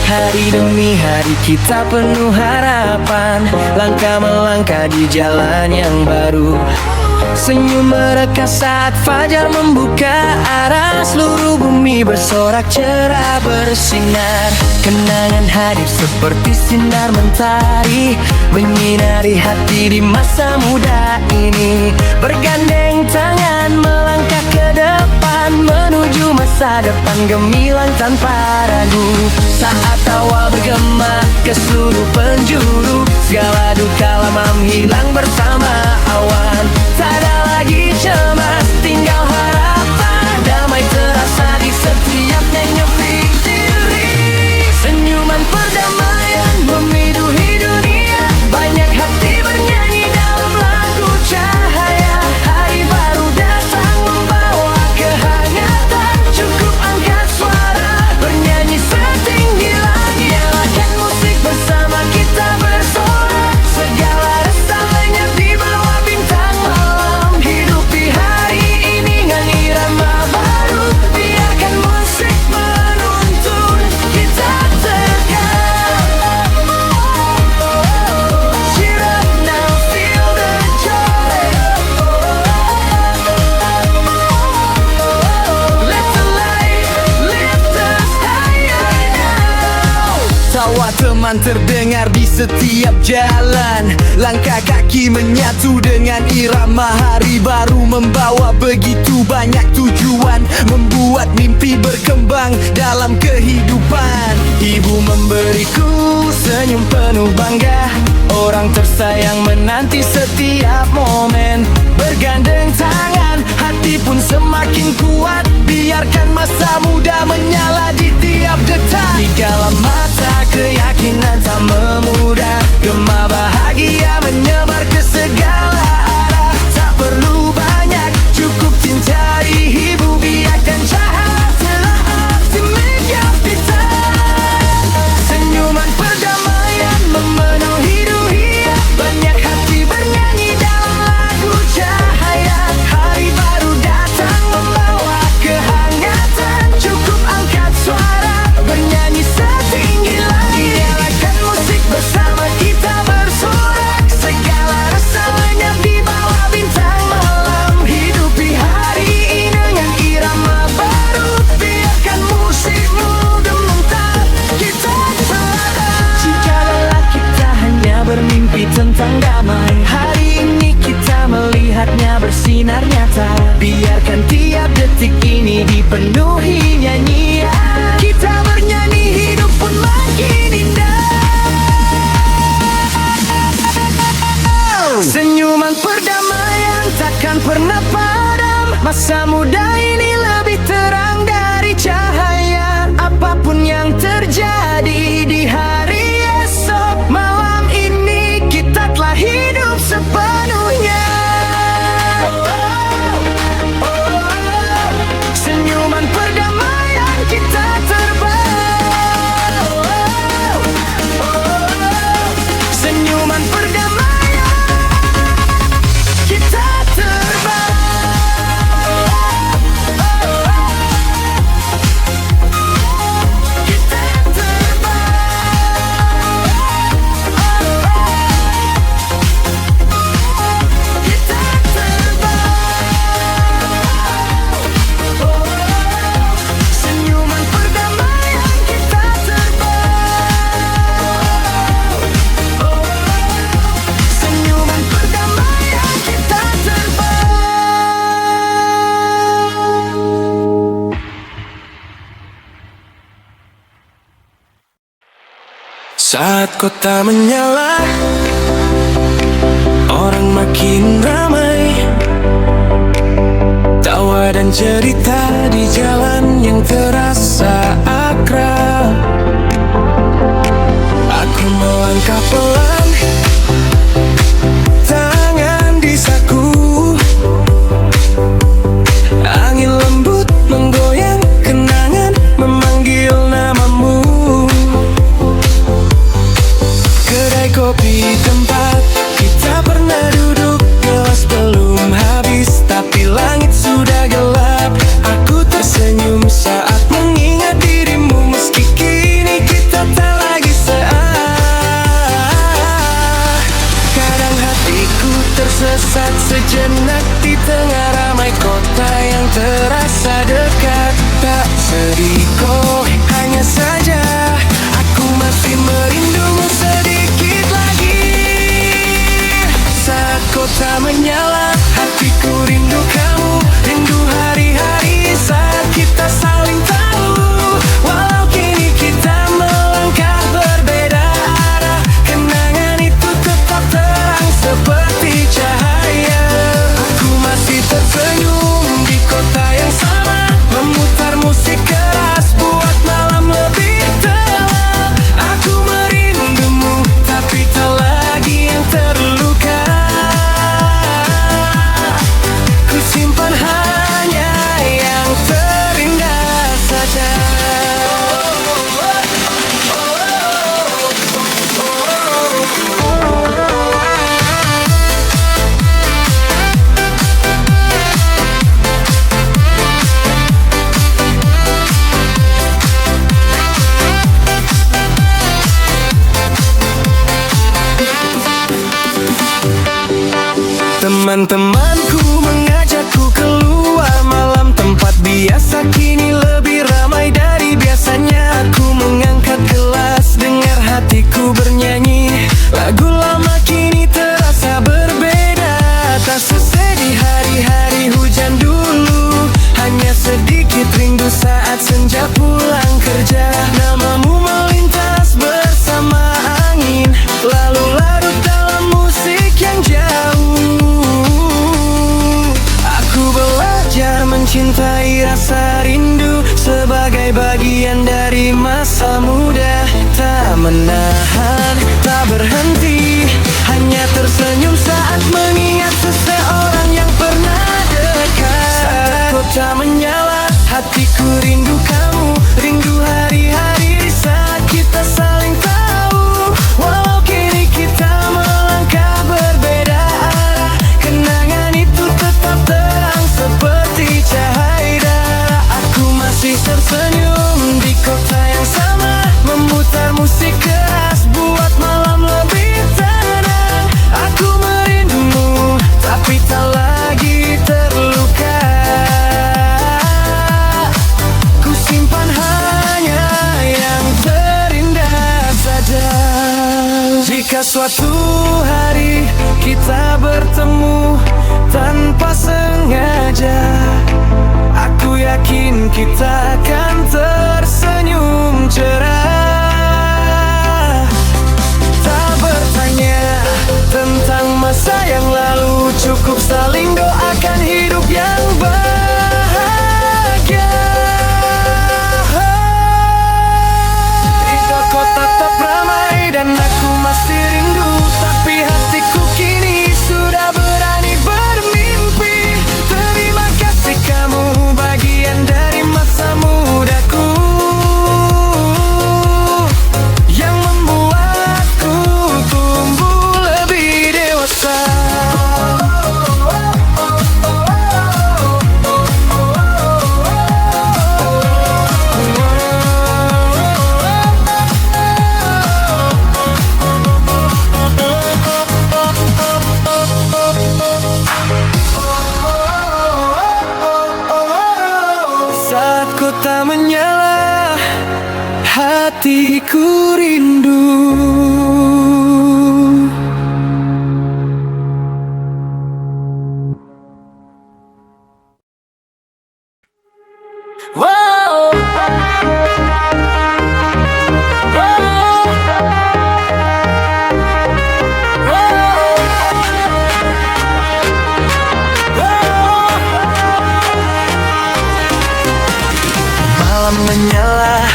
Hari demi hari kita penuh harapan, langkah melangkah di jalan yang baru. Senyum mereka saat fajar membuka arah, seluruh bumi bersorak cerah bersinar. Kenangan hadir seperti sinar mentari, menyinari hati di masa muda ini. Bergandeng tangan melangkah ke depan, menuju masa depan gemilang tanpa ragu. Saat awal bergema ke seluruh penjuru, segala duka lama menghilang bersama awan. Tak ada lagi cemas, tinggal harapan, damai terasa di setiap nyanyi diri. Senyuman perdamaian memiduhi dunia, banyak hati bernyanyi dalam lagu cahaya. Hari baru datang membawa kehangatan, cukup angkat suara, bernyanyi setinggi langit. Nyalakan musik bersama kita bersorak, segala rasa lenyap di bawah bintang malam. Hidupi hari ini dengan irama baru, biarkan musik menuntun kita tegar. Cheer up now, feel the joy. Let the light lift us higher now. Tawa teman terdengar di setiap jalan, langkah kaki menyatu dengan irama hari baru, membawa begitu banyak tujuan, membuat mimpi berkembang dalam kehidupan. Ibu memberiku senyum penuh bangga, orang tersayang menanti setiap momen. Bergandeng tangan, hati pun semakin kuat, biarkan masa muda menyala di tiap detak. Di dalam mata keyakinan tak memudar, gema bahagia menyebar ke segala arah. Tak perlu banyak, cukup cintai ibu, biarkan cahaya telah optimis kita. Senyuman perdamaian memenuhi dunia, banyak hati bernyanyi dalam lagu cahaya. Hari baru datang membawa kehangatan, cukup angkat suara, bernyanyi setinggi langit. Nyalakan musik bersama kita bersorak, segala rasa lenyap di bawah bintang malam. Hidupi hari ini dengan irama baru, biarkan musikmu gemetar kita tegar. Jika lelah kita hanya bermimpi tentang damai, hari ini kita melihatnya bersinar nyata. Biarkan tiap detik ini dipenuhi nyanyian, kita bernyanyi hidup pun makin indah. Senyuman perdamaian takkan pernah padam, masa muda ini lebih terang dari cahaya. Apapun yang terjadi di hari esok, malam ini kita telah hidup sepenuhnya. Senyuman perdamaian kita terbang. Senyuman perdamaian kita terbang. Kita terbang. Kita terbang. Senyuman perdamaian kita terbang. Senyuman perdamaian kita terbang. Saat kota menyala, orang makin ramai, tawa dan cerita di jalan yang terasa akrab. Aku melangkah pelan, tangan di saku, angin lembut menggoyang kenangan, memanggil namamu. pulang kerja, namamu melintas bersama angin, lalu larut dalam musik yang jauh. Aku belajar mencintai rasa rindu sebagai bagian dari masa muda. Tak menahan, tak berhenti, hanya tersenyum saat mengingat seseorang yang pernah dekat. Saat kota menyala, hatiku rindu kamu, rindu hari-hari saat kita saling tahu. Walau kini kita melangkah berbeda arah, kenangan itu tetap terang seperti cahaya. Aku masih tersenyum di kota yang sama, memutar musik keras buat malam lebih tenang. Aku merindumu tapi tak lagi terluka. Ku simpan hanya yang terindah saja. Jika suatu hari kita bertemu tanpa sengaja, aku yakin kita akan tersenyum cerah. Tak bertanya tentang masa yang lalu, cukup saling doakan hidup yang bahagia. Hidup kota tetap ramai dan aku masih rindu, tapi hatiku kini sudah berani bermimpi. Terima kasih kamu, bagian dari masa mudaku yang membuatku tumbuh lebih dewasa. Saat kota menyala, hatiku rindu. Wow. Malam menyala,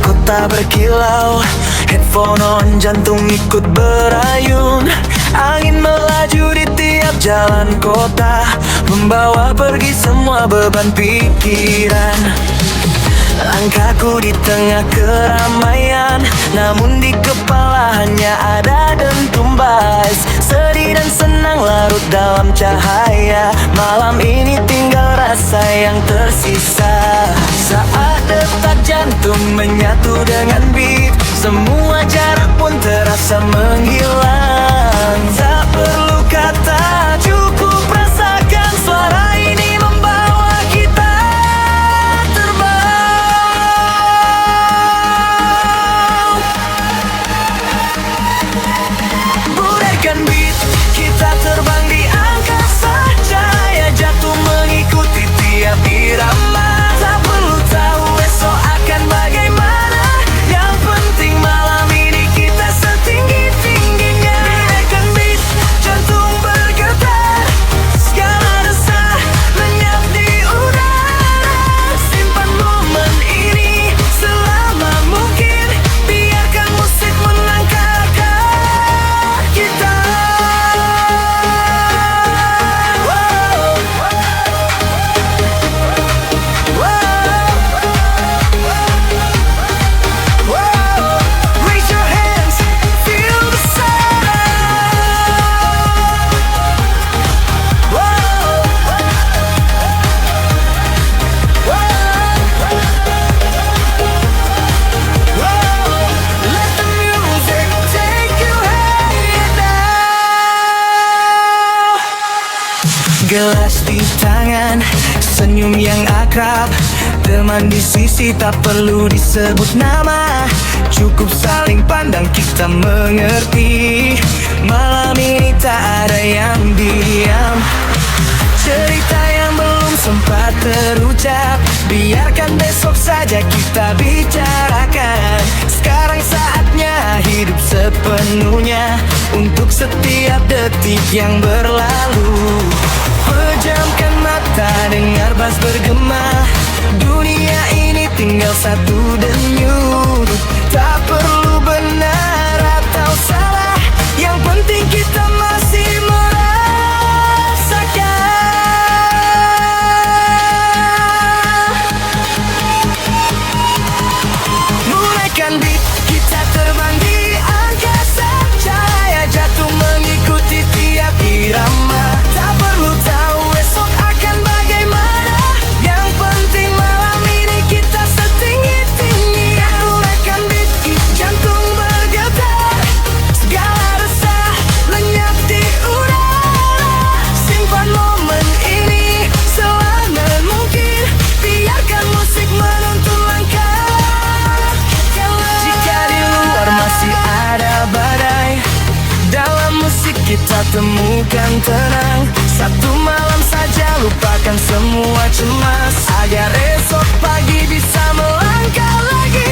kota berkilau, headphone on, jantung ikut berayun. Angin melaju di tiap jalan kota, membawa pergi semua beban pikiran. Langkahku di tengah keramaian, namun di kepala hanya ada dentum bass. Sedih dan senang larut dalam cahaya, malam ini tinggal rasa yang tersisa. Saat detak jantung menyatu dengan beat, semua jarak pun terasa menghilang. Tak perlu kata, cukup rasakan suara ini membawa kita terbang. Budaykan beat, kita terbang di angkasa, cahaya jatuh mengikuti tiap irama. Tak perlu tahu esok akan bagaimana, yang penting malam ini kita setinggi-tingginya. Budaykan beat, jantung bergetar, segala resah lenyap di udara. Simpan momen ini selama mungkin, biarkan musik melangkahkan kita. Raise your hands, feel the Let the music take you higher now. Gelas di tangan, senyum yang akrab, teman di sisi tak perlu disebut nama. Cukup saling pandang kita mengerti, malam ini tak ada yang diam. Cerita yang belum sempat terucap, biarkan besok saja kita bicarakan. Sekarang saatnya hidup sepenuhnya untuk setiap detik yang berlalu. Pejamkan mata, dengar bass bergema. Dunia ini tinggal satu denyut. Tak perlu benar atau salah, yang penting kita masih merasakan. Mulaikan beat, kita terbang di angkasa. Cahaya jatuh mengikuti tiap irama. Tak perlu tahu esok akan bagaimana, yang penting malam ini kita setinggi-tinggi. Mulaikan beat, jantung bergetar. Segala resah lenyap di udara. Simpan momen ini selama mungkin. Biarkan musik menuntun langkah. Jika di luar masih ada badai, dalam musik kita temukan tenang. Satu malam saja lupakan semua cemas, agar esok pagi bisa melangkah lagi.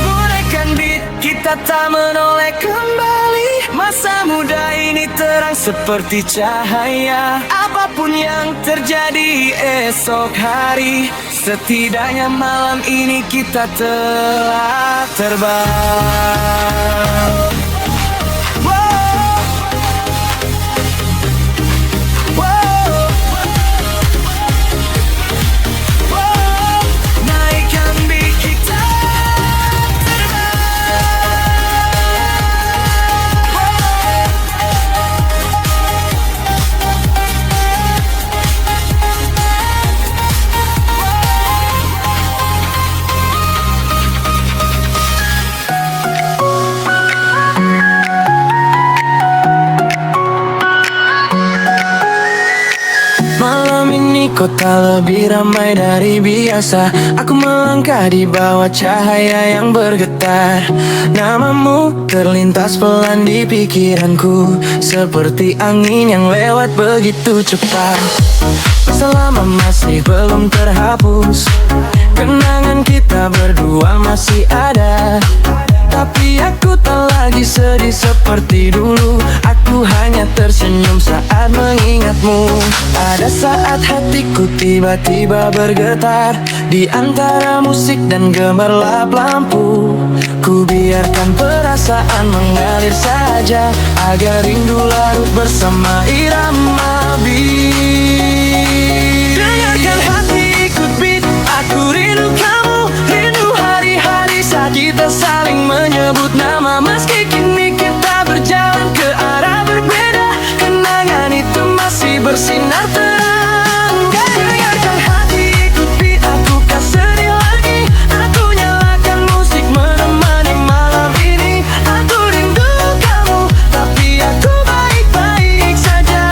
Mulaikan beat, kita tak menoleh kembali. Masa muda ini terang seperti cahaya. Apapun yang terjadi esok hari, setidaknya malam ini kita telah terbang. Wow. Wow. Wow. Naikkan beat, kita malam ini kota lebih ramai dari biasa. Aku melangkah di bawah cahaya yang bergetar. Namamu terlintas pelan di pikiranku, seperti angin yang lewat begitu cepat. Selama masih belum terhapus, kenangan kita berdua masih ada. Tapi aku tak lagi sedih seperti dulu. Aku hanya tersenyum saat mengingatmu. Ada saat hatiku tiba-tiba bergetar di antara musik dan gemerlap lampu. Ku biarkan perasaan mengalir saja, agar rindu larut bersama irama beat. Dengarkan hati ikut beat, aku rindu kamu. Rindu hari-hari saat kita saling menyebut nama. Meski kini kita berjalan ke arah berbeda, kenangan itu masih bersinar terang. Dengarkan hati ikut beat, aku tak sedih lagi. Aku nyalakan musik menemani malam ini. Aku rindu kamu, tapi aku baik-baik saja.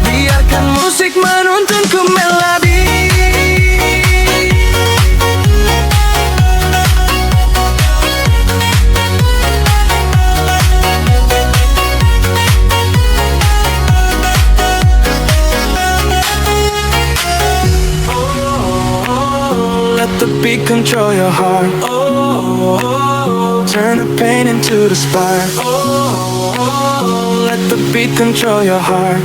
Biarkan musik menuntunku melodi. Let the beat control your heart. Turn the pain into the spark. Let the beat control your heart.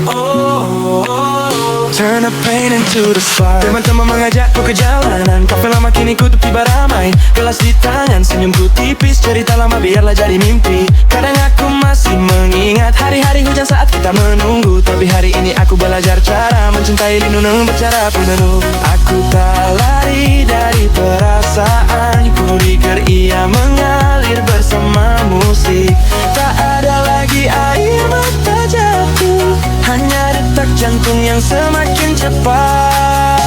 Turn the pain into the spark. Teman-teman mengajakku ke jalanan, kafe lama kini ku tepi ramai. Gelas di tangan, senyumku tipis. Cerita lama biarlah jadi mimpi. Kadang aku masih mengingat hari-hari hujan saat kita menunggu. Tapi hari ini aku belajar cara mencintai Linunung bercara penuh. Aku tak lari dari perasaan, ku diker ia mengalir bersama musik. Tak ada lagi air mata jatuh, hanya detak jantung yang semakin cepat.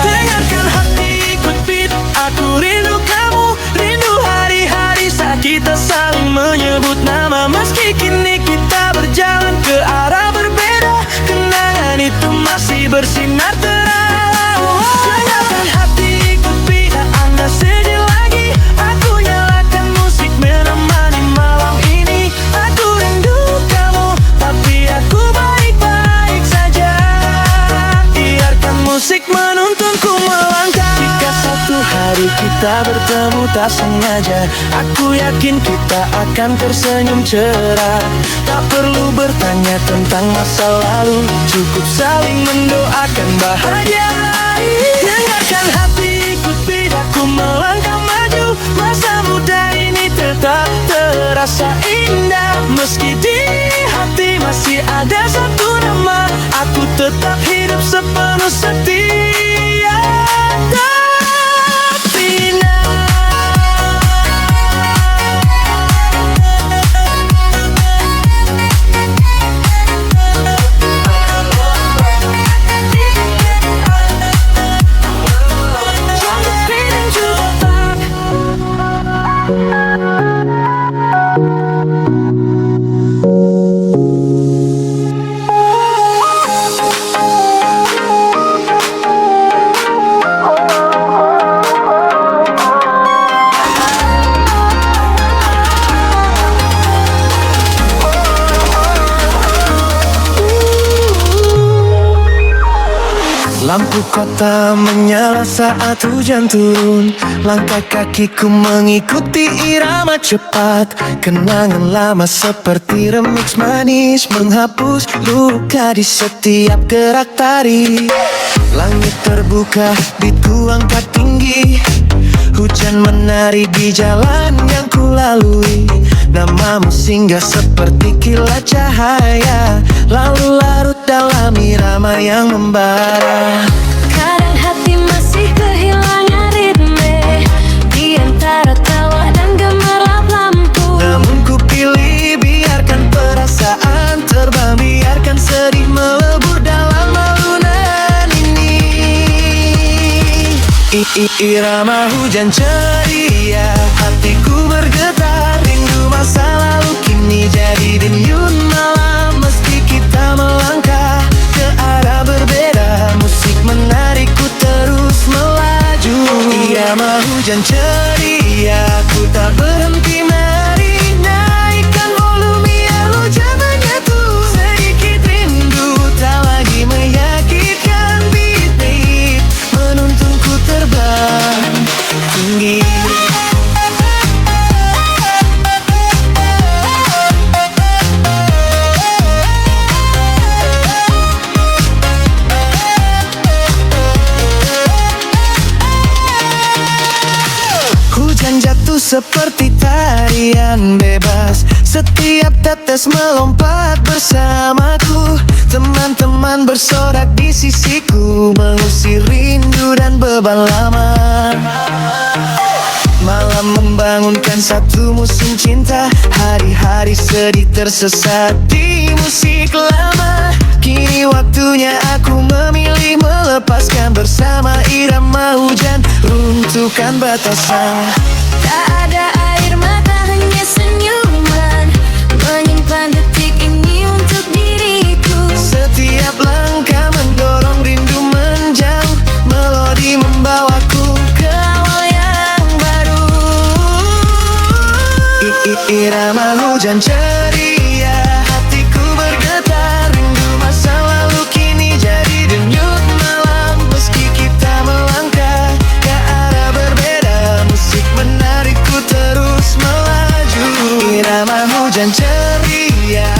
Dengarkan hati ikut beat, aku rindu kamu. Rindu hari-hari saat kita saling menyebut nama. Meski kini kita berjalan ke arah berbeda, kenangan itu masih bersinar terang. kita bertemu tak sengaja. Aku yakin kita akan tersenyum cerah. Tak perlu bertanya tentang masa lalu, cukup saling mendoakan bahagia. Dengarkan hati, ikut bidaku melangkah maju. Masa muda ini tetap terasa indah. Meski di hati masih ada satu nama, aku tetap hidup sepenuh setia. Lampu kota menyala saat hujan turun. Langkah kakiku mengikuti irama cepat. Kenangan lama seperti remix manis, menghapus luka di setiap gerak tari. Langit terbuka, beatku angkat tinggi. Hujan menari di jalan yang ku lalui. Namamu singgah seperti kilat cahaya, lalu larut dalam irama yang membara. Kadang hati masih kehilangan ritme di antara tawa dan gemerlap lampu. Namun ku pilih biarkan perasaan terbang, biarkan sedih melebur dalam alunan ini. Irama hujan ceria, hatiku bergetar. Rindu masa lalu kini jadi denyut malam. Meski kita melangkah ke arah berbeda, musik menarikku terus melaju. Irama hujan ceria, ku tak berhenti menari. Naikkan volume ya hujan menyatu. Sedikit rindu tak lagi menyakitkan. Beat menuntunku terbang tinggi. Hujan jatuh seperti tarian bebas. Setiap tetes melompat bersamaku. Teman-teman bersorak di sisiku, mengusir rindu dan beban lama. Malam membangunkan satu musim cinta. Hari-hari sedih tersesat di musik lama. Kini waktunya aku memilih melepaskan bersama irama hujan. Runtuhkan batasan. Tak ada air mata, hanya senyuman. Menyimpan detik ini untuk diriku. Setiap langkah mendorong rindu menjauh. Melodi membawaku ke awal yang baru. Irama hujan ceria, hatiku bergetar. Rindu masa lalu kini jadi denyut malam. Meski kita melangkah ke arah berbeda, musik menarikku terus melaju. Irama hujan ceria,